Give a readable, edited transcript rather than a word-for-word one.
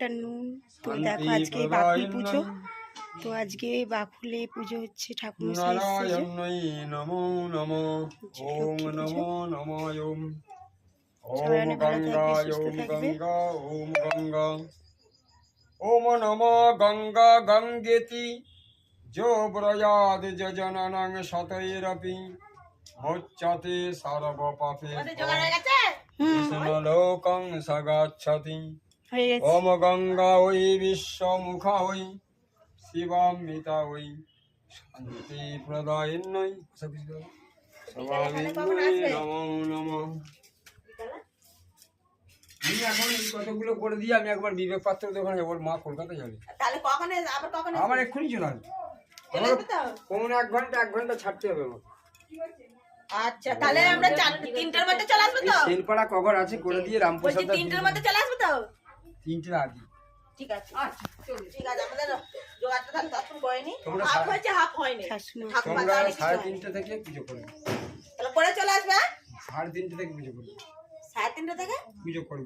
Afternoon. তো দেখো আজকে বাকুল পুজো, তো আজকে বাকুলে পুজো হচ্ছে, ঠাকুরমশাই এসেছে। নমো নমো ওম নমো নমো ওম সবাই ওম অনেক ভালো গঙ্গা থাকবে, সুস্থ ওম থাকবে। গঙ্গা ওম গঙ্গা ওম নমো গঙ্গা গঙ্গেতি যো ব্রয়াদ যজননং শতৈরপি মোচ্যতে সর্ব পাপে লোকং সগচ্ছতি। হয়ে গেছে। ওম গঙ্গা ওই বিশ্বমুখা ওই শিবামৃতা ওই শান্তি প্রদায়িন্নৈ নমো নমঃ। আমি এখন এই কতগুলো করে দিয়ে আমি একবার বিবেক পাত্র দোকানে যাবো, মা কলকাতা যাবে। তাহলে কখনো আবার কখনো আমার এক্ষুনি চলে আসবে, কোন 1 ঘন্টা ছাড়তে হবে আমার। আচ্ছা তাহলে আমরা 3টার মধ্যে চলে আসবো তো। সেলপাড়া কভার আছে করে দিয়ে রামপ্রসাদ 3টার মধ্যে চলে আসবো তো। 3টার আগে ঠিক আছে, ঠিক আছে। আমাদের জোগাড়টা তাহলে তখন করেনি, তোমরা হাফ হয়েছে হাফ হয়নি। তোমরা 3:30 থেকে পুজো করবে, তাহলে পরে চলে আসবে। 3:30 থেকে পুজো করবে, 3:30 থেকে পুজো করবে।